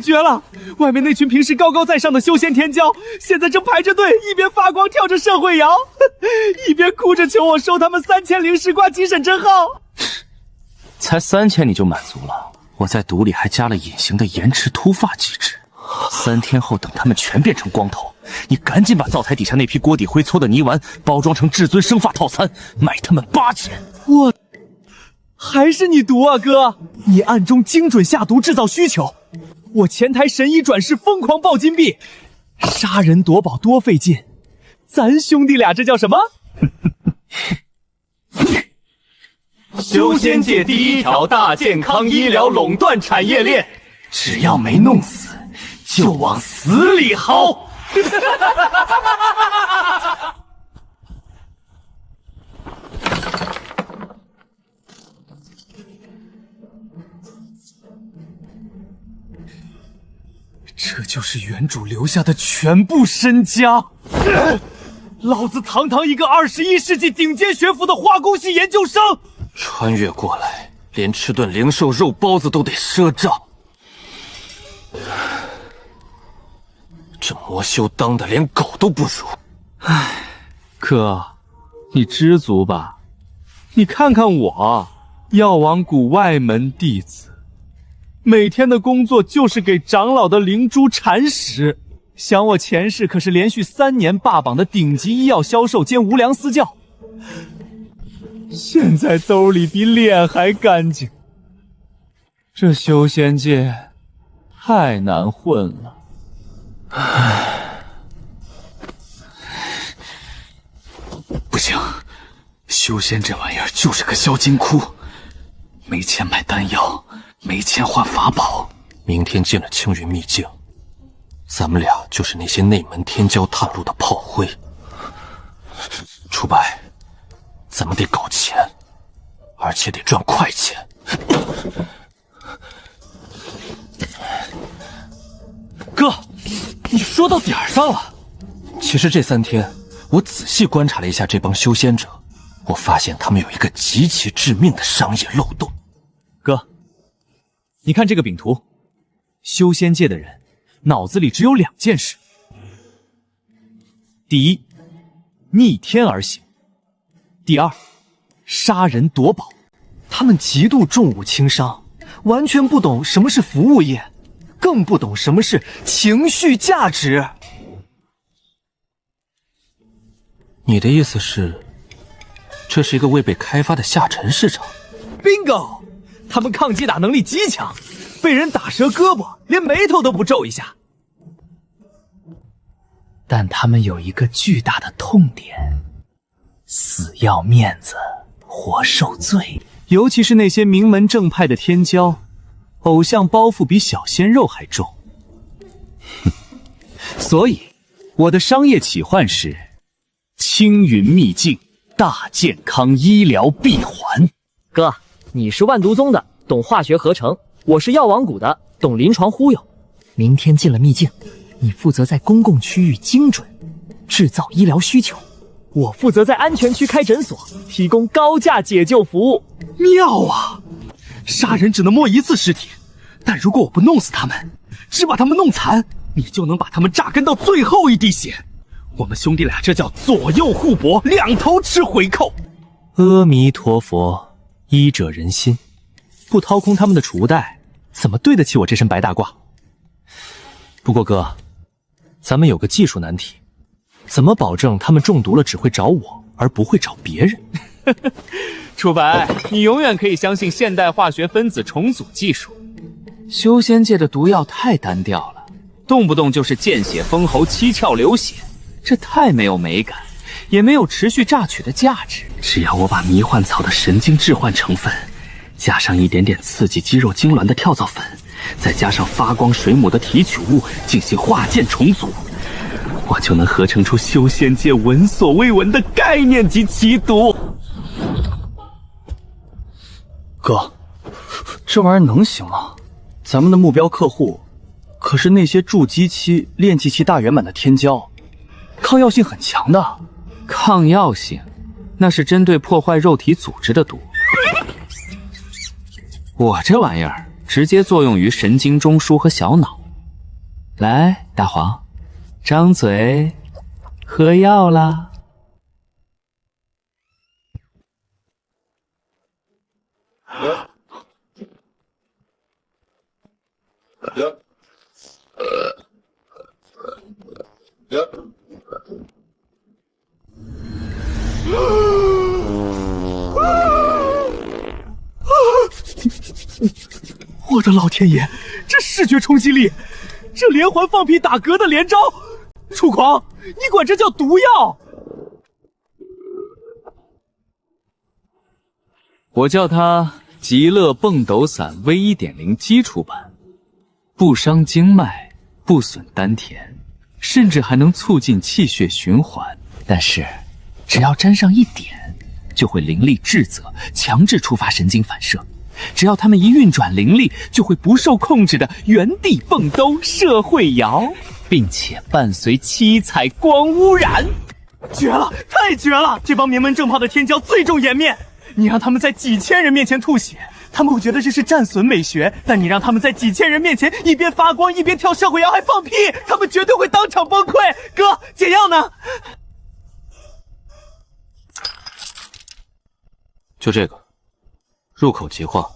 绝了！外面那群平时高高在上的修仙天骄，现在正排着队，一边发光跳着社会摇，一边哭着求我收他们3000灵石瓜精神真号。才3000你就满足了？我在毒里还加了隐形的延迟秃发机制，3天后等他们全变成光头，你赶紧把灶台底下那批锅底灰搓的泥丸包装成至尊生发套餐，卖他们8000。我，还是你毒啊哥！你暗中精准下毒制造需求，我前台神医转世疯狂爆金币，杀人夺宝多费劲，咱兄弟俩这叫什么？修仙界第一条大健康医疗垄断产业链，只要没弄死，就往死里薅。这就是原主留下的全部身家。老子堂堂一个21世纪顶尖学府的化工系研究生，穿越过来，连吃顿灵兽肉包子都得赊账。这魔修当的连狗都不如。唉，哥，你知足吧。你看看我，药王谷外门弟子，每天的工作就是给长老的灵珠铲屎。想我前世可是连续3年霸榜的顶级医药销售兼无良私教，现在兜里比脸还干净。这修仙界太难混了。唉，不行，修仙这玩意儿就是个销金窟，没钱买丹药，没钱换法宝。明天进了青云秘境，咱们俩就是那些内门天骄探路的炮灰。楚白，咱们得搞钱，而且得赚快钱。哥，你说到点儿上了。其实这3天，我仔细观察了一下这帮修仙者，我发现他们有一个极其致命的商业漏洞。哥，你看这个饼图，修仙界的人脑子里只有2件事：第一，逆天而行；第二，杀人夺宝。他们极度重武轻商，完全不懂什么是服务业，更不懂什么是情绪价值。你的意思是，这是一个未被开发的下沉市场？ Bingo！ 他们抗击打能力极强，被人打折胳膊，连眉头都不皱一下。但他们有一个巨大的痛点：死要面子，活受罪。尤其是那些名门正派的天骄，偶像包袱比小鲜肉还重。所以，我的商业企划是青云秘境大健康医疗闭环。哥，你是万毒宗的，懂化学合成；我是药王谷的，懂临床忽悠。明天进了秘境，你负责在公共区域精准制造医疗需求，我负责在安全区开诊所，提供高价解救服务。妙啊！杀人只能摸1次尸体，但如果我不弄死他们，只把他们弄残，你就能把他们榨干到最后一滴血。我们兄弟俩这叫左右互搏，2头吃回扣。阿弥陀佛，医者仁心，不掏空他们的储物袋，怎么对得起我这身白大褂？不过哥，咱们有个技术难题，怎么保证他们中毒了只会找我，而不会找别人？楚白，你永远可以相信现代化学分子重组技术。修仙界的毒药太单调了，动不动就是见血封喉、七窍流血，这太没有美感，也没有持续榨取的价值。只要我把迷幻草的神经致幻成分，加上一点点刺激肌肉痉挛的跳蚤粉，再加上发光水母的提取物进行化剑重组，我就能合成出修仙界闻所未闻的概念级奇毒。哥，这玩意儿能行吗？咱们的目标客户可是那些筑基期、炼气期大圆满的天骄，抗药性很强的。抗药性，那是针对破坏肉体组织的毒。我这玩意儿直接作用于神经中枢和小脑，来，大黄，张嘴，喝药啦。我的老天爷，这视觉冲击力，这连环放屁打嗝的连招，楚狂，你管这叫毒药？我叫它极乐蹦斗散 V1.0 基础版，不伤经脉，不损丹田，甚至还能促进气血循环。但是，只要沾上一点，就会灵力滞泽，强制触发神经反射。只要他们一运转灵力，就会不受控制的原地蹦兜、社会摇，并且伴随七彩光污染。绝了，太绝了！这帮名门正派的天骄最重颜面，你让他们在几千人面前吐血，他们会觉得这是战损美学；但你让他们在几千人面前一边发光一边跳社会摇还放屁，他们绝对会当场崩溃。哥，解药呢？就这个，入口即化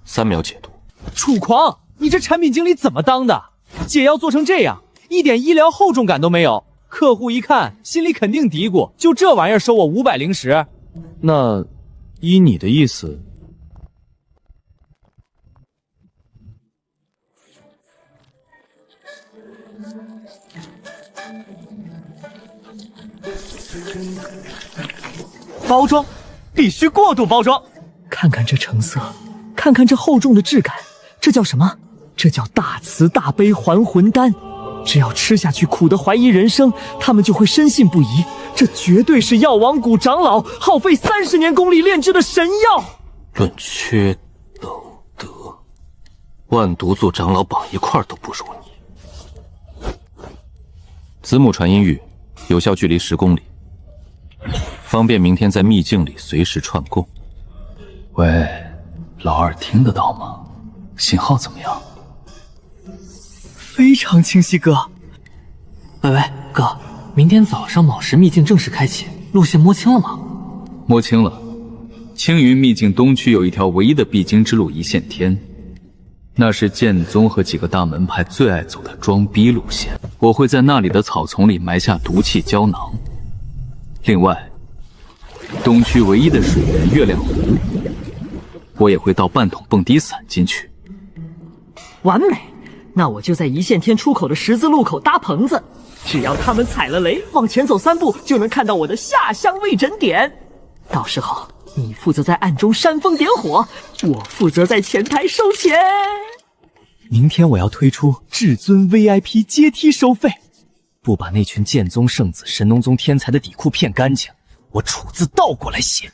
，3秒解毒。楚狂，你这产品经理怎么当的？解药做成这样，一点医疗厚重感都没有。客户一看，心里肯定嘀咕：就这玩意儿收我500零食？那依你的意思，包装必须过度包装。看看这成色，看看这厚重的质感，这叫什么？这叫大慈大悲还魂丹。只要吃下去苦得怀疑人生，他们就会深信不疑，这绝对是药王谷长老耗费30年功力炼制的神药。论缺斗德，万毒族长老榜一块都不如你。子母传音域，有效距离10公里，方便明天在秘境里随时串供。喂，老二听得到吗？信号怎么样？非常清晰，哥。喂，哥，明天早上卯时秘境正式开启，路线摸清了吗？摸清了，青云秘境东区有一条唯一的必经之路一线天，那是剑宗和几个大门派最爱走的装逼路线。我会在那里的草丛里埋下毒气胶囊。另外，东区唯一的水源月亮湖，我也会倒半桶蹦迪散进去。完美，那我就在一线天出口的十字路口搭棚子，只要他们踩了雷，往前走3步就能看到我的下乡位诊点。到时候你负责在暗中煽风点火，我负责在前台收钱。明天我要推出至尊 VIP 阶梯收费，不把那群剑宗圣子、神农宗天才的底裤骗干净，我楚字倒过来写。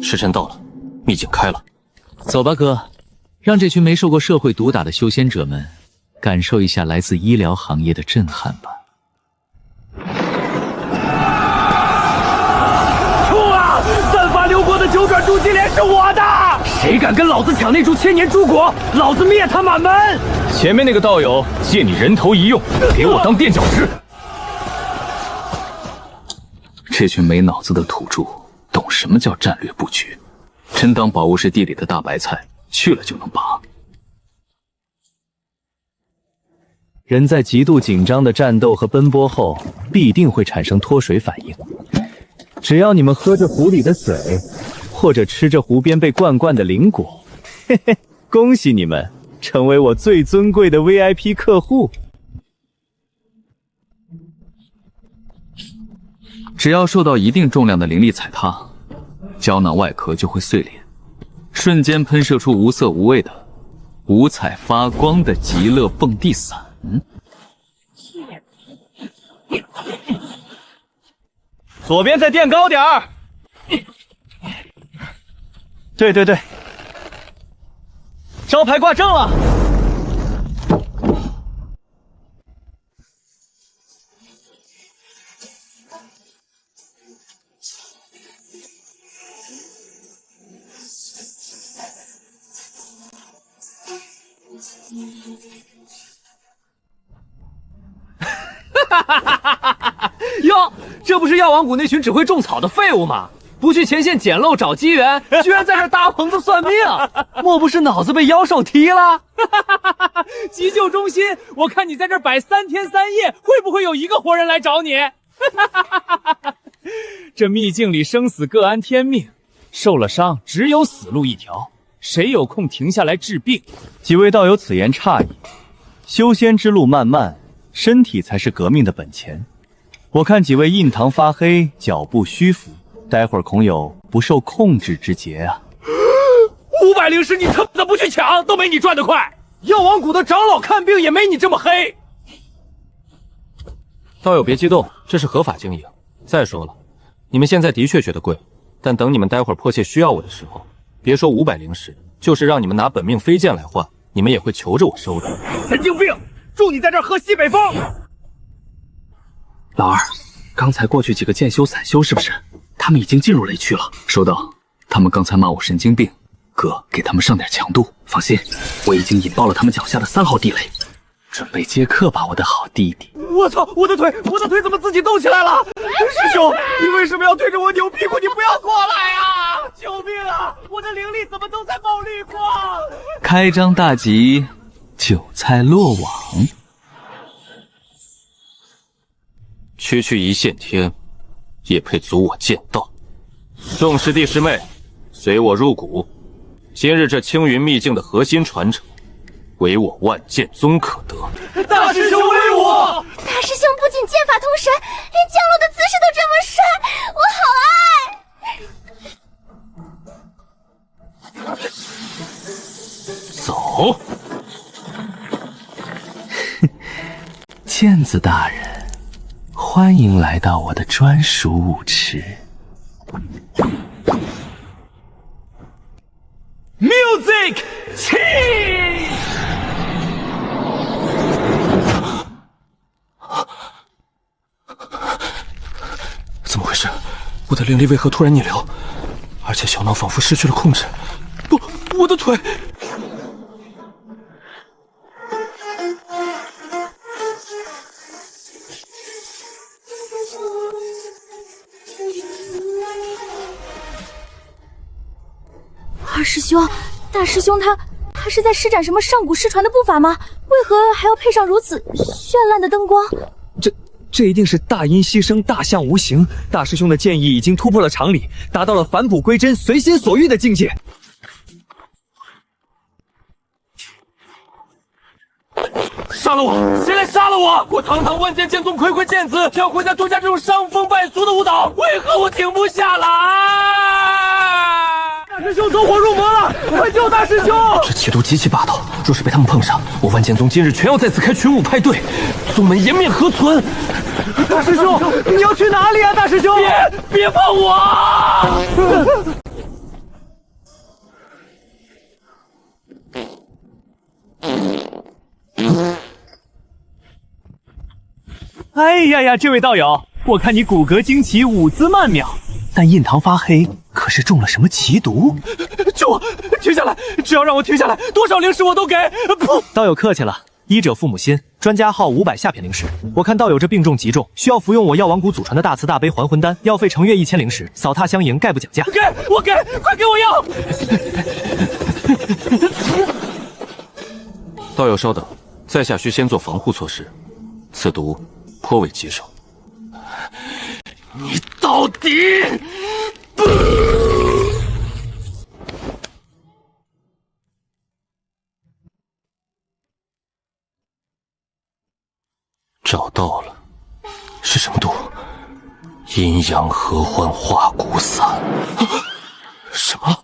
时辰到了，秘境开了。走吧，哥，让这群没受过社会毒打的修仙者们感受一下来自医疗行业的震撼吧。冲啊！散发流国的九转筑基莲是我的，谁敢跟老子抢那株千年朱果，老子灭他满门！前面那个道友借你人头一用，给我当垫脚石。这群没脑子的土著懂什么叫战略布局，真当宝物是地里的大白菜，去了就能拔。人在极度紧张的战斗和奔波后，必定会产生脱水反应。只要你们喝着湖里的水，或者吃着湖边被灌的灵果，嘿嘿，恭喜你们成为我最尊贵的 VIP 客户。只要受到一定重量的灵力踩踏，胶囊外壳就会碎裂，瞬间喷射出无色无味的、五彩发光的极乐蹦地伞。左边再垫高点儿。对对对，招牌挂正了。哟，这不是药王谷那群只会种草的废物吗？不去前线捡漏找机缘，居然在这搭棚子算命，莫不是脑子被妖兽踢了？急救中心，我看你在这儿摆3天3夜，会不会有一个活人来找你？这秘境里生死各安天命，受了伤只有死路一条，谁有空停下来治病？几位道友此言差矣，修仙之路漫漫，身体才是革命的本钱。我看几位印堂发黑，脚步虚浮，待会儿恐有不受控制之劫啊！500灵石你他妈不去抢，都没你赚得快。药王谷的长老看病也没你这么黑。道友别激动，这是合法经营。再说了，你们现在的确觉得贵，但等你们待会儿迫切需要我的时候，别说500灵石，就是让你们拿本命飞剑来换，你们也会求着我收的。神经病！祝你在这儿喝西北风。老二，刚才过去几个剑修散修是不是？他们已经进入雷区了。收到，他们刚才骂我神经病，哥给他们上点强度。放心，我已经引爆了他们脚下的3号地雷，准备接客吧，我的好弟弟。我操，我的腿怎么自己动起来了？师兄，你为什么要对着我扭屁股？你不要过来啊！救命啊！我的灵力怎么都在冒绿光？开张大吉，韭菜落网。区区一线天，也配阻我剑道？众师弟师妹，随我入谷。今日这青云秘境的核心传承，唯我万剑宗可得。大师兄威我！大师兄不仅剑法通神，连降落的姿势都这么走。帅，我好爱。剑子大人，欢迎来到我的专属舞池。Music 起！怎么回事？我的灵力为何突然逆流？而且小脑仿佛失去了控制。不，我的腿！二师兄，大师兄他是在施展什么上古失传的步伐吗？为何还要配上如此绚烂的灯光？这一定是大音希声，大象无形。大师兄的剑意已经突破了常理，达到了返璞归真、随心所欲的境界。杀了我！谁来杀了我？我堂堂万剑剑宗魁魁剑子，却要回家做下这种伤风败俗的舞蹈，为何我停不下来？大师兄走火入魔了，快救大师兄！这气度极其霸道，若是被他们碰上，我万剑宗今日全要在此开群舞派对，宗门颜面何存？大师兄，你要去哪里啊？大师兄，别碰我！哎呀，这位道友，我看你骨骼惊奇，舞姿曼妙，但印堂发黑，可是中了什么奇毒？救我！停下来！只要让我停下来，多少灵石我都给！不，道友客气了。医者父母心，专家号500下品灵石。我看道友这病重极重，需要服用我药王谷祖传的大慈大悲还魂丹，药费成月1000灵石，扫踏相迎，概不讲价。我给，快给我药！道友稍等，在下需先做防护措施，此毒颇为棘手。你到底不？找到了，是什么毒？阴阳合欢化骨散。什么？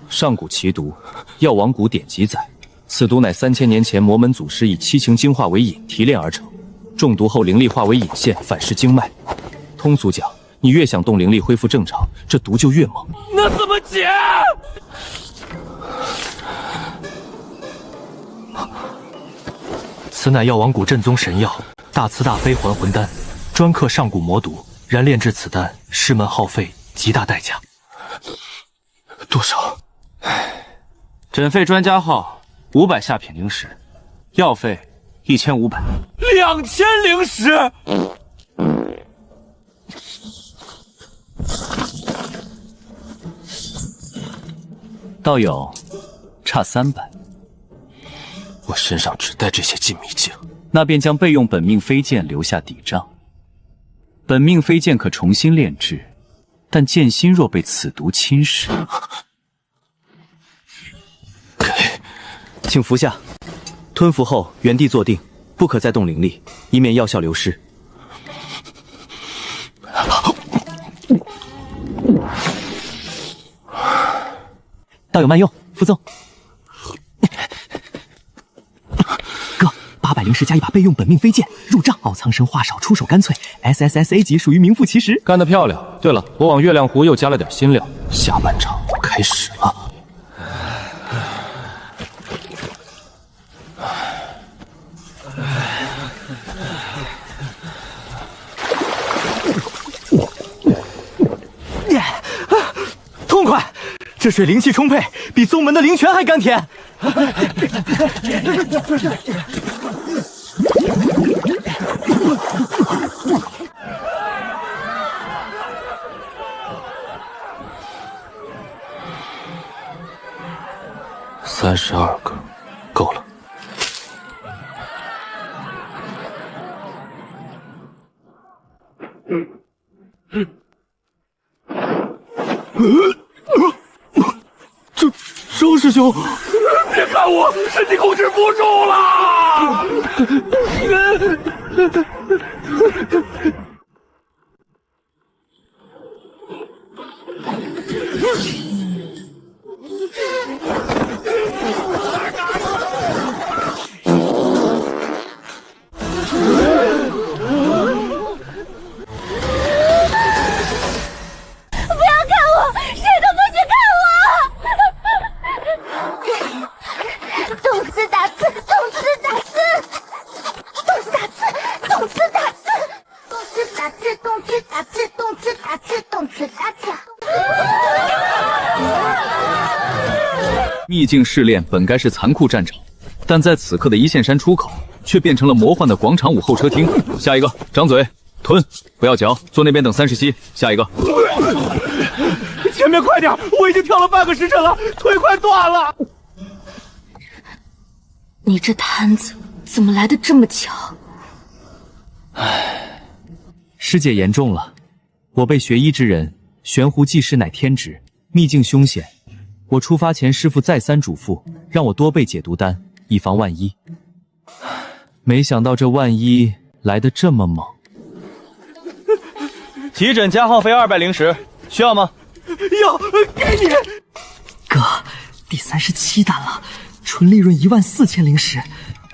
上古奇毒，药王谷典籍载，此毒乃3000年前魔门祖师以七情精化为引提炼而成，中毒后灵力化为引线反噬经脉。通俗讲，你越想动灵力恢复正常，这毒就越猛。那怎么解？此乃药王谷镇宗神药大慈大悲还魂丹，专克上古魔毒，燃炼制此丹，师门耗费极大代价。多少？诊费专家号500下品灵石，药费1500。2000灵石。道友，差300。我身上只带这些禁秘境，那便将备用本命飞剑留下抵账。本命飞剑可重新炼制，但剑心若被此毒侵蚀，请服下。吞服后原地坐定，不可再动灵力，以免药效流失。道友慢用，附赠。哥，800灵石加一把备用本命飞剑，入账。奥苍生话少，出手干脆。SSSA 级属于名副其实。干得漂亮！对了，我往月亮湖又加了点新料，下半场开始了。痛快！这水灵气充沛，比宗门的灵泉还甘甜。32个，够了。周师兄，别看我，身体控制不住了。秘境试炼本该是残酷战场，但在此刻的一线山出口，却变成了魔幻的广场舞候车厅。下一个，张嘴吞，不要嚼，坐那边等30息。下一个，前面快点，我已经跳了半个时辰了，腿快断了。你这摊子怎么来的这么巧？师姐言重了，我辈学医之人，悬壶济世乃天职，秘境凶险。我出发前，师父再三嘱咐，让我多备解毒丹，以防万一。没想到这万一来得这么猛。急诊加号费200灵石，需要吗？要，给你。哥，第37单了，纯利润14000灵石。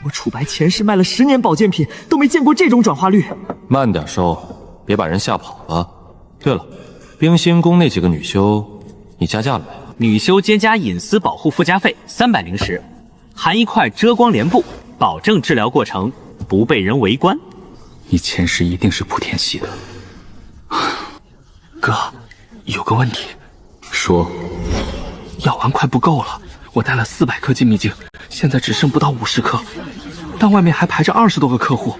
我楚白前世卖了10年保健品，都没见过这种转化率。慢点收，别把人吓跑了。对了，冰心宫那几个女修，你加价了没？女修兼加隐私保护附加费300灵石，含一块遮光帘布，保证治疗过程不被人围观。你前世一定是莆田系的。哥，有个问题。说。药丸快不够了，我带了400颗禁秘境，现在只剩不到50颗，但外面还排着20多个客户。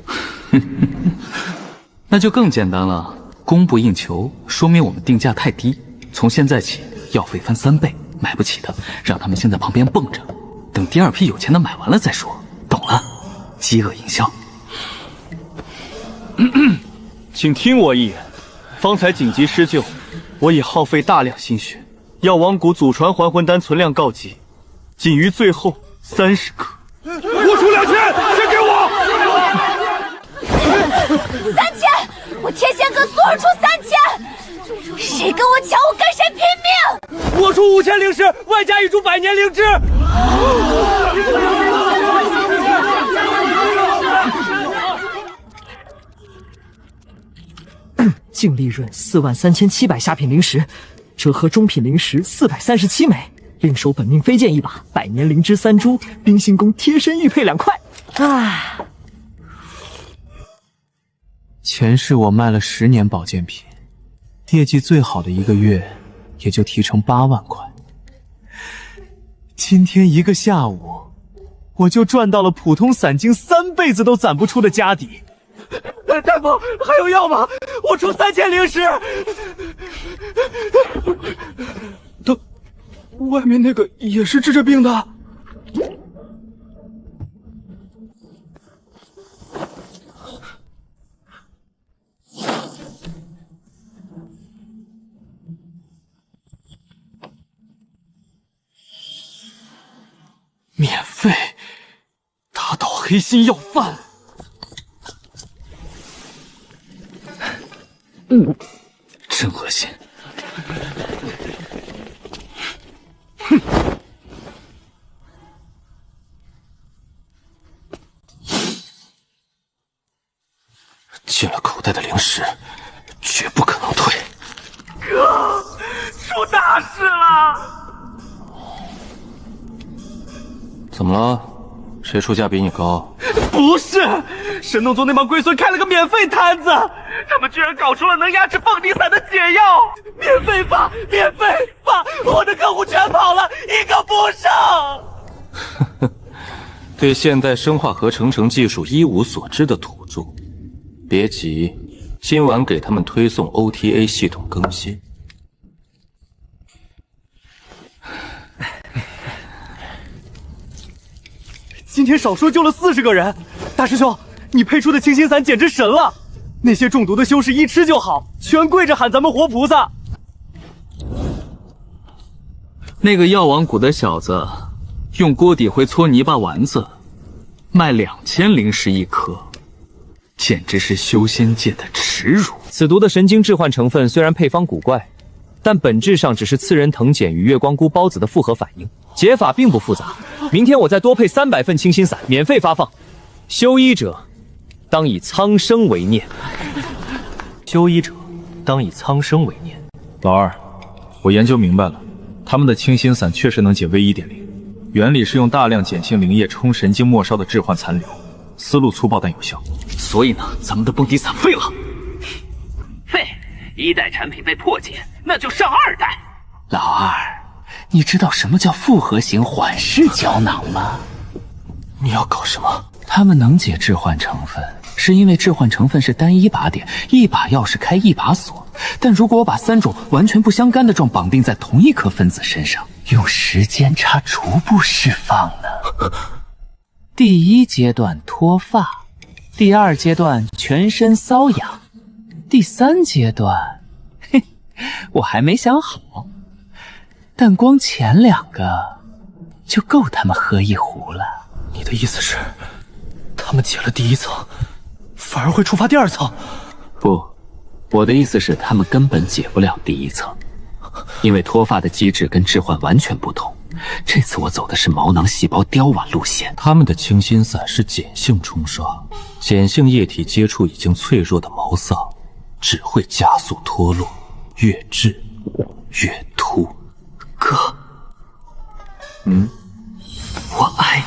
那就更简单了，供不应求，说明我们定价太低。从现在起，药费翻3倍，买不起的让他们先在旁边蹦着，等第2批有钱的买完了再说，懂了？饥饿营销。请听我一言，方才紧急施救，我已耗费大量心血，药王谷祖传还魂丹存量告急，仅余最后30颗。我出2000，先给我！3000，我天仙阁所有出3000，谁跟我抢，我跟谁拼命！我出5000灵石，外加一株100年灵芝。净利润43700下品灵石，折合中品灵石437枚，另收本命飞剑1把，100年灵芝3株，冰心宫贴身玉佩2块。唉，前世我卖了10年保健品，业绩最好的1个月也就提成8万块。今天1个下午，我就赚到了普通散精3辈子都攒不出的家底。大夫，还有药吗？我出3000灵石。外面那个也是治这病的。免费打倒黑心要贩。真恶心。进了口袋的灵石，绝不可能退。哥，出大事了！怎么了？谁出价比你高？不是，神农宗那帮龟孙开了个免费摊子，他们居然搞出了能压制凤梨散的解药，免费发，免费发，我的客户全跑了，一个不剩。对现代生化合成成技术一无所知的土著，别急，今晚给他们推送 OTA 系统更新。今天少说救了40个人，大师兄，你配出的清心散简直神了！那些中毒的修士一吃就好，全跪着喊咱们活菩萨。那个药王谷的小子，用锅底灰搓泥巴丸子，卖2000灵石一颗，简直是修仙界的耻辱。此毒的神经致幻成分虽然配方古怪，但本质上只是刺人藤碱与月光菇孢子的复合反应，解法并不复杂。明天我再多配300份清心散，免费发放。修医者，当以苍生为念。修医者，当以苍生为念。老二，我研究明白了，他们的清心散确实能解 V1.0，原理是用大量碱性灵液冲神经末梢的致幻残留，思路粗暴但有效。所以呢，咱们的蹦迪散废了。废，1代产品被破解，那就上2代。老二，你知道什么叫复合型缓释胶囊吗？你要搞什么？他们能解致幻成分，是因为致幻成分是单一靶点，一把钥匙开一把锁。但如果我把3种完全不相干的状绑定在同一颗分子身上，用时间差逐步释放呢？第1阶段脱发，第2阶段全身瘙痒，第3阶段，嘿，我还没想好。但光前2个就够他们喝一壶了。你的意思是，他们解了第1层，反而会触发第2层？不，我的意思是他们根本解不了第1层，因为脱发的机制跟致幻完全不同。这次我走的是毛囊细胞凋亡路线。他们的清心散是碱性冲刷，碱性液体接触已经脆弱的毛丧，只会加速脱落，越治越秃。哥，我爱你。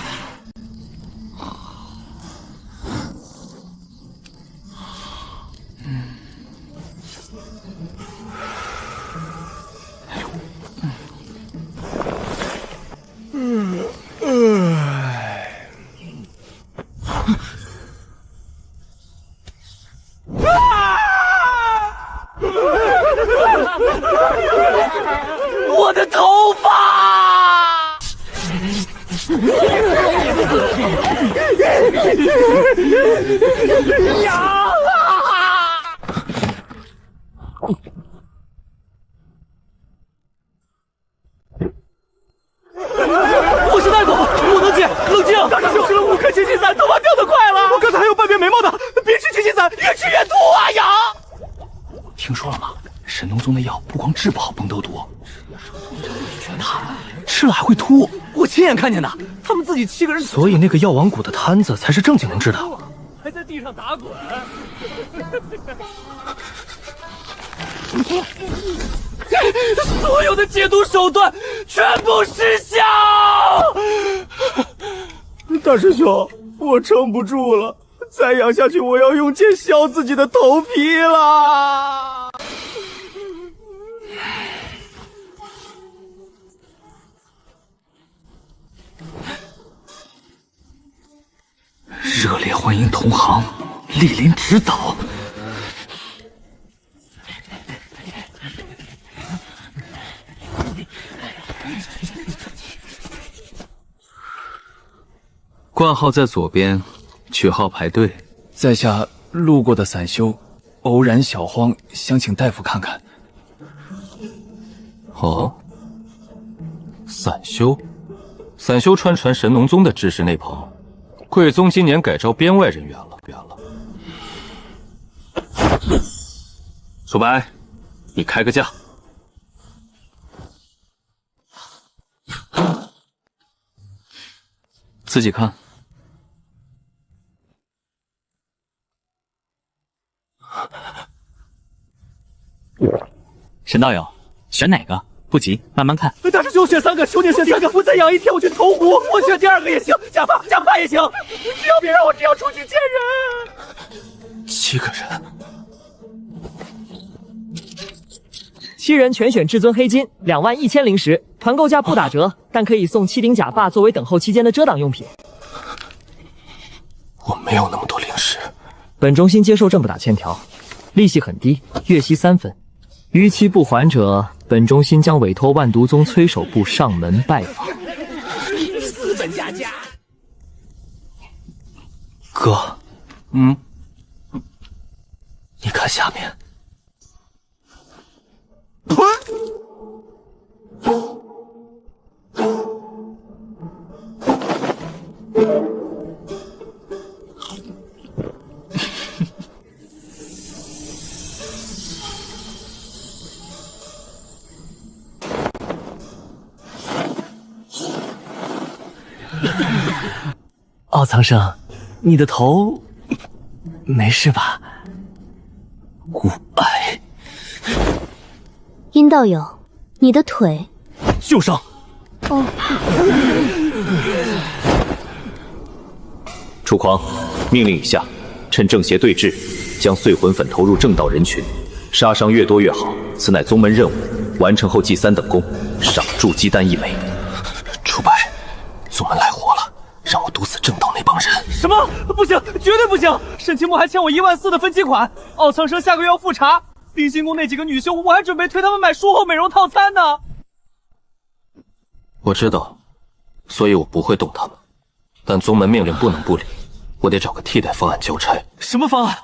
我的头发！痒啊！我是大夫，不能解，冷静！大师兄吃了5颗清心散，头发掉得快了。我刚才还有半边眉毛呢，别吃清心散，越吃越吐啊！痒！听说了吗？神农宗的药不光治不好崩豆毒，他吃了还会秃。我亲眼看见的，他们自己7个人。所以那个药王谷的摊子才是正经能治的。还在地上打滚。所有的解毒手段全部失效。大师兄，我撑不住了，再养下去我要用剑削自己的头皮了。热烈欢迎同行莅临指导。冠号在左边，取号排队。在下路过的散修，偶然小慌，想请大夫看看。哦，散修，散修穿神农宗的制式内袍。贵宗今年改招编外人员了。楚白，你开个价。自己看。沈道友，选哪个？不急，慢慢看。大师兄选3个，求您选3个，我再养一天我去投湖，我选第2个也行，假发也行，只要别让我这样出去见人。7个人，7人全选至尊黑金，21000灵石，团购价不打折，但可以送7顶假发作为等候期间的遮挡用品。我没有那么多灵石。本中心接受正不打欠条，利息很低，月息3分。逾期不还者，本中心将委托万毒宗崔首部上门拜访。资本家家。哥，你看下面。奥苍生，你的头没事吧？骨癌。殷道友，你的腿旧伤。哦。楚狂，命令已下，趁正邪对峙，将碎魂粉投入正道人群，杀伤越多越好。此乃宗门任务，完成后记3等功，赏铸鸡丹1枚。楚白，宗门来活了，让我毒死正道那帮人。什么？不行，绝对不行！沈清墨还欠我14000的分期款，奥苍生下个月要复查。冰心宫那几个女修，我还准备推他们买术后美容套餐呢。我知道，所以我不会动他们。但宗门命令不能不理，我得找个替代方案交差。什么方案？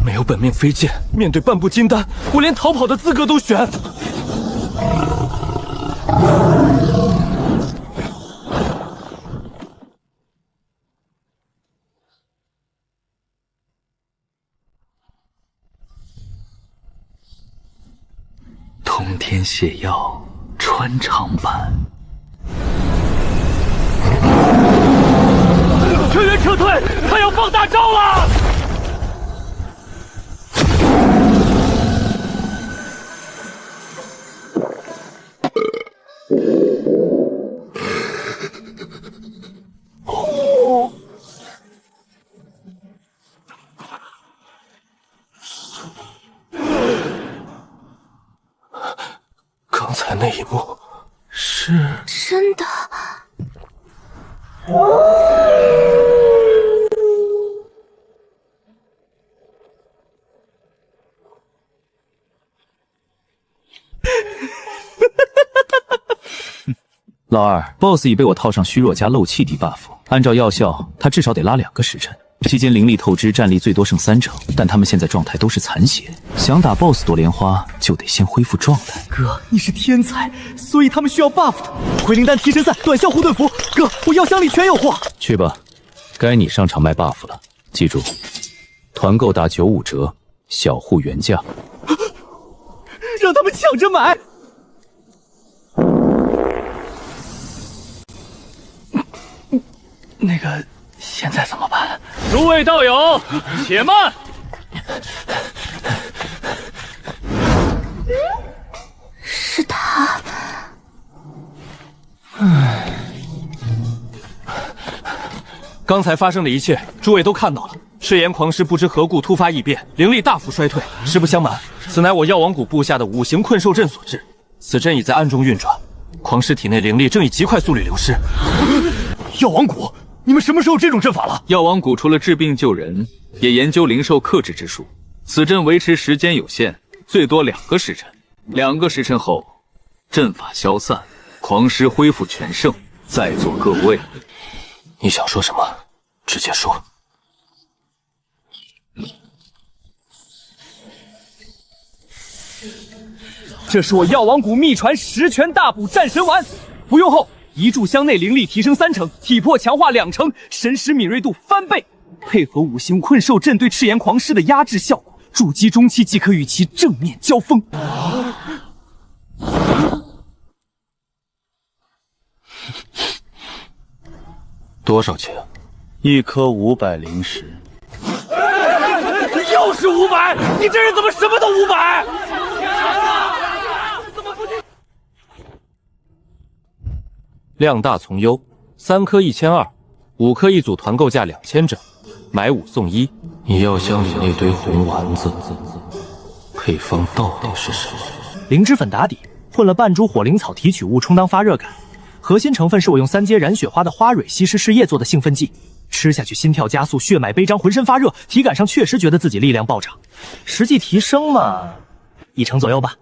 没有本命飞剑，面对半步金丹，我连逃跑的资格都选。通天泻药穿肠版。全员撤退，他要放大招了！刚才那一幕是真的。老二 ，BOSS 已被我套上虚弱加漏气低 buff， 按照药效，他至少得拉2个时辰。期间灵力透支，战力最多剩3成，但他们现在状态都是残血，想打 BOSS 朵莲花就得先恢复状态。哥，你是天才，所以他们需要 buff 的。回灵丹、提神散、短效护盾符，哥，我药箱里全有货。去吧，该你上场卖 buff 了。记住，团购打95折，小户原价。让他们抢着买。那个，现在怎么办？诸位道友，且慢！是他。刚才发生的一切，诸位都看到了。赤炎狂狮不知何故突发异变，灵力大幅衰退。实不相瞒，此乃我药王谷布下的五行困兽阵所致。此阵已在暗中运转，狂狮体内灵力正以极快速率流失。药王谷，你们什么时候这种阵法了？药王谷除了治病救人，也研究灵兽克制之术。此阵维持时间有限，最多2个时辰。2个时辰后，阵法消散，狂狮恢复全盛。在座各位，你想说什么？直接说。这是我药王谷秘传十全大补战神丸，服用后一炷香内灵力提升3成，体魄强化2成，神识敏锐度翻倍，配合五行困兽阵对赤炎狂狮的压制效果，筑基中期即可与其正面交锋。多少钱？1颗500灵石。又是500！你这人怎么什么都500？量大从优，3颗1200，5颗一组，团购价2000整，买5送1。你药箱里那堆红丸子，配方到底是什么？灵芝粉打底，混了半株火灵草提取物充当发热感，核心成分是我用3阶染雪花的花蕊稀释试液做的兴奋剂，吃下去心跳加速，血脉悲张，浑身发热，体感上确实觉得自己力量暴涨，实际提升嘛，1成左右吧。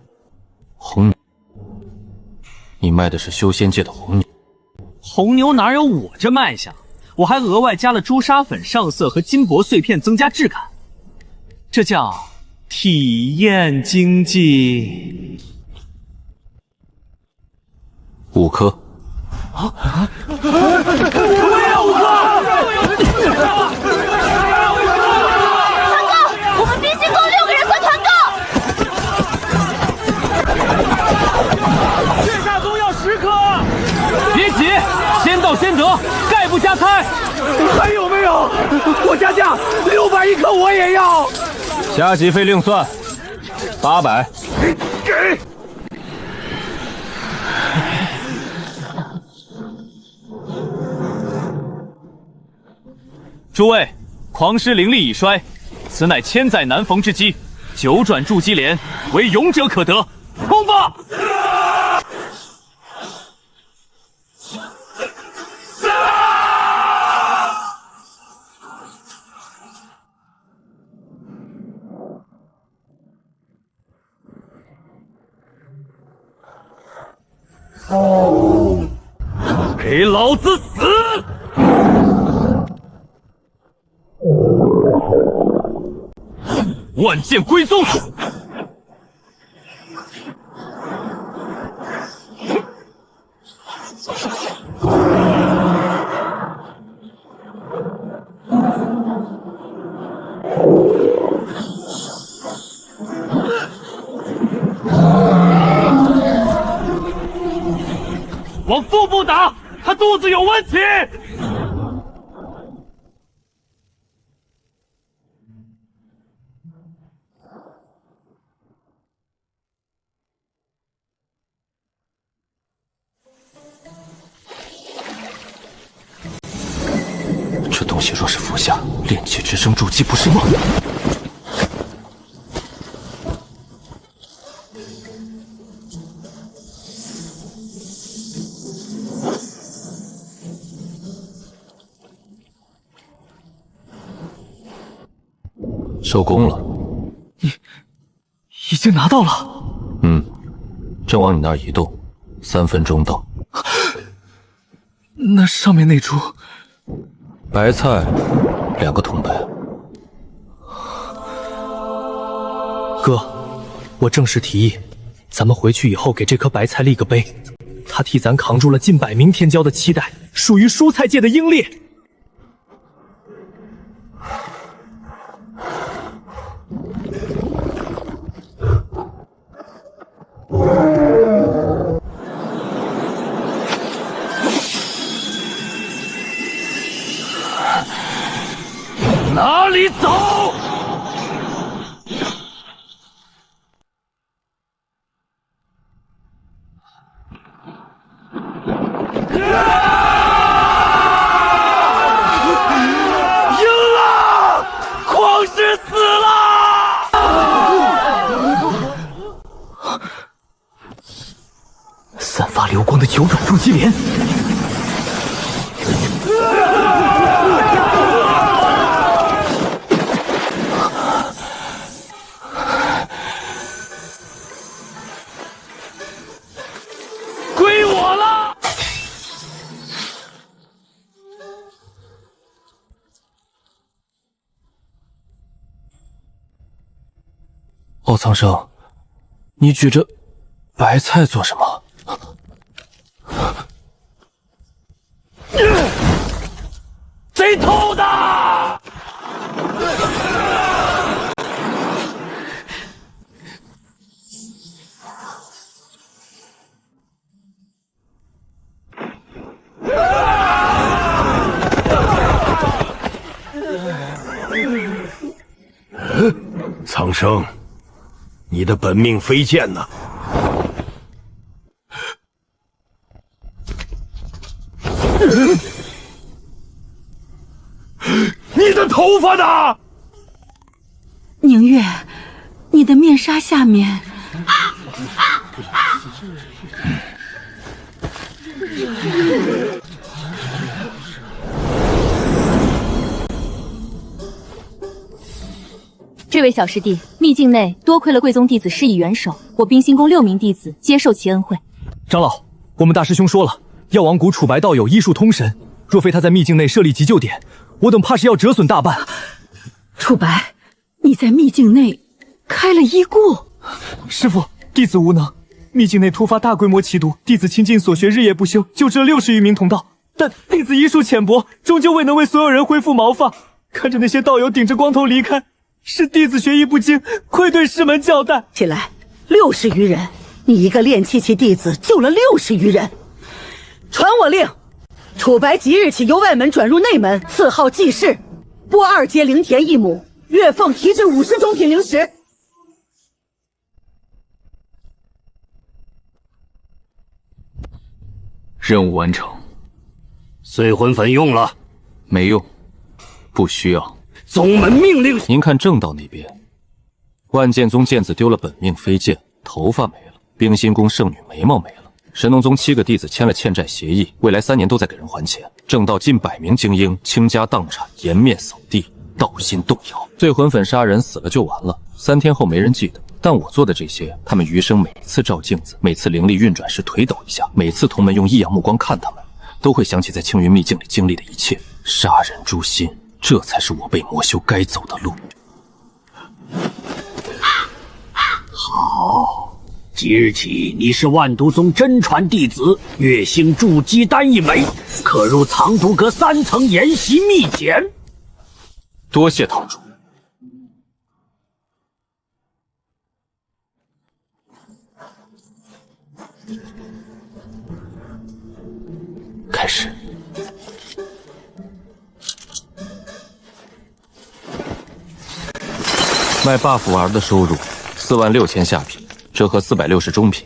红牛，你卖的是修仙界的红牛。红牛哪有我这卖相？我还额外加了朱砂粉上色和金箔碎片增加质感，这叫体验经济。5颗。我也要5颗！团购，我们必须够6个人算团购。月下宗要10颗，别急，先到先得，概不加猜。还有没有？我加价6001颗，我也要。加急费另算，800。给。诸位，狂狮灵力已衰，此乃千载难逢之机，9转筑基莲，唯勇者可得。攻吧！给老子死！万剑归宗！往腹部打，他肚子有问题。这东西若是服下，炼气之声筑基不是梦。收工了。已经拿到了。正往你那儿移动，3分钟到。那上面那株白菜2个铜板。哥，我正式提议，咱们回去以后给这颗白菜立个碑，他替咱扛住了近100名天骄的期待，属于蔬菜界的英烈。哪里走？旷世死了！散发流光的九转筑基莲。归我了！奥苍生，你举着白菜做什么？贼头的！苍生，你的本命飞剑呢？你的头发呢？宁月，你的面纱下面。这位小师弟，秘境内多亏了贵宗弟子施以援手，我冰心宫6名弟子接受其恩惠。长老，我们大师兄说了，药王谷楚白道友医术通神，若非他在秘境内设立急救点，我等怕是要折损大半。楚白，你在秘境内开了医故？师父，弟子无能。秘境内突发大规模奇毒，弟子倾尽所学，日夜不休，救治了60余名同道，但弟子医术浅薄，终究未能为所有人恢复毛发。看着那些道友顶着光头离开，是弟子学艺不精，愧对师门交代。起来，60余人，你一个炼气期弟子救了60余人。传我令，楚白即日起由外门转入内门，赐号济世，拨2阶灵田1亩，月俸提至50中品灵石。任务完成。碎魂粉用了？没用，不需要。宗门命令。您看正道那边，万剑宗剑子丢了本命飞剑，头发没了；冰心宫圣女眉毛没了；神农宗7个弟子签了欠债协议，未来3年都在给人还钱。正道近100名精英倾家荡产，颜面扫地，道心动摇。碎魂粉杀人死了就完了，3天后没人记得。但我做的这些，他们余生每次照镜子，每次灵力运转时腿抖一下，每次同门用异样目光看他们，都会想起在青云秘境里经历的一切。杀人诛心，这才是我辈魔修该走的路。好，即日起你是万毒宗真传弟子，月星筑基丹1枚，可入藏毒阁3层研习秘简。多谢堂主。开始。卖 buff 丸的收入46000下品，折合460中品。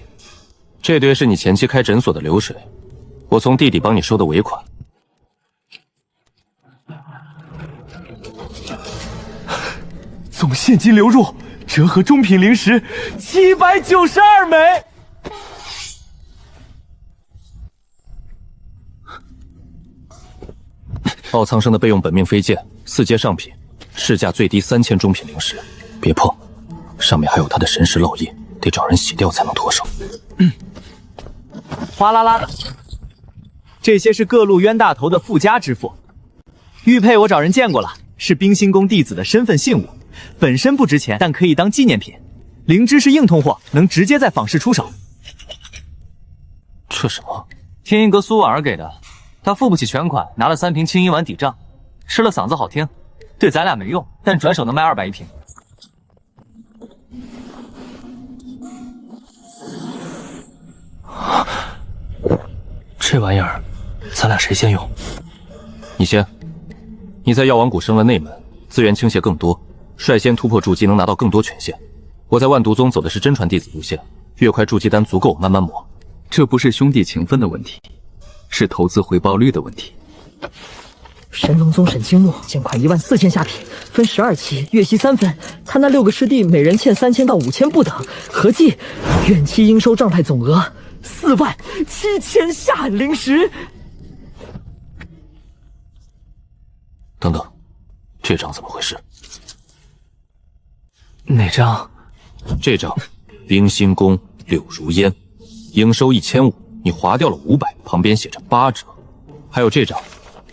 这堆是你前期开诊所的流水，我从弟弟帮你收的尾款。总现金流入，折合中品灵石792枚。奥苍生的备用本命飞剑4阶上品，市价最低3000中品灵石，别碰，上面还有他的神识烙印，得找人洗掉才能脱手。哗啦啦的，这些是各路冤大头的附加支付。玉佩我找人见过了，是冰心宫弟子的身份信物，本身不值钱，但可以当纪念品。灵芝是硬通货，能直接在坊市出手。这什么？天一阁苏婉儿给的，他付不起全款，拿了3瓶青衣丸抵账，吃了嗓子好听，对咱俩没用，但转手能卖200一瓶。这玩意儿，咱俩谁先用？你先。你在药王谷升了内门，资源倾斜更多，率先突破筑基能拿到更多权限。我在万毒宗走的是真传弟子路线，越快筑基丹足够慢慢磨。这不是兄弟情分的问题，是投资回报率的问题。神农宗沈青木欠款14000虾匹，分12期，月息3分。他那6个师弟每人欠3000到5000不等，合计远期应收账贷总额47000夏灵石。等等，这张怎么回事？哪张？这张，冰心宫柳如烟，应收1500，你划掉了500，旁边写着8折。还有这张。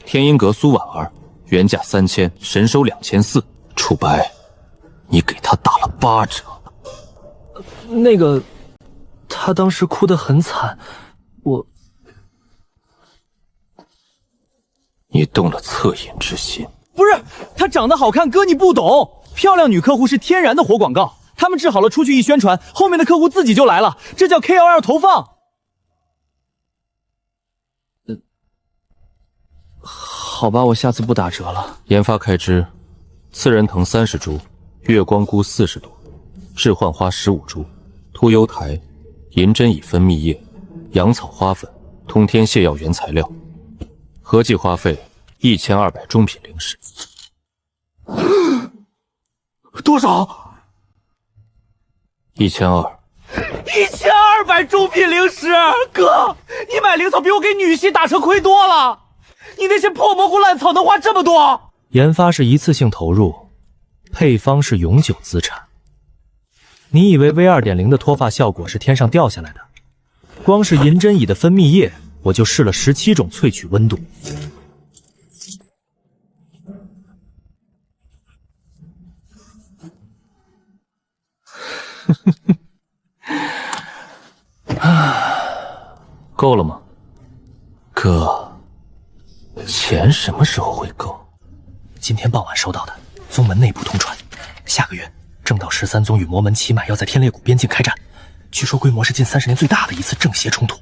天音阁苏婉儿，原价3000，神收2400。楚白，你给他打了8折。那个，他当时哭得很惨，你动了恻隐之心。不是，她长得好看，哥你不懂。漂亮女客户是天然的活广告，他们治好了出去一宣传，后面的客户自己就来了，这叫 KOL 投放。好吧，我下次不打折了。研发开支：刺人藤30株，月光菇40朵，致幻花15株，秃优台、银针乙分泌液、羊草花粉、通天泻药原材料，合计花费1200中品灵石。多少？1200。1200中品灵石，哥，你买灵草比我给女婿打成亏多了。你那些破蘑菇烂草能花这么多？研发是一次性投入，配方是永久资产。你以为 V2.0 的脱发效果是天上掉下来的？光是银针乙的分泌液，我就试了17种萃取温度。够了吗？哥，钱什么时候会够？今天傍晚收到的，宗门内部通传，下个月正道13宗与魔门齐满要在天裂谷边境开战，据说规模是近30年最大的一次正邪冲突。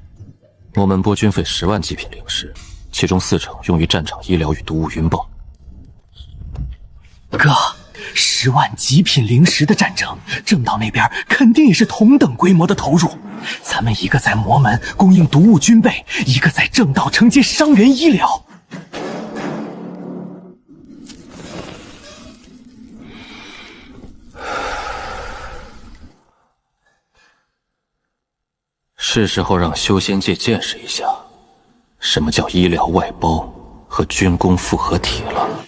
魔门拨军费10万极品灵石，其中40%用于战场医疗与毒物云豹。哥，10万极品灵石的战争，正道那边肯定也是同等规模的投入。咱们一个在魔门供应毒物军备，一个在正道承接伤员医疗。是时候让修仙界见识一下，什么叫医疗外包和军工复合体了。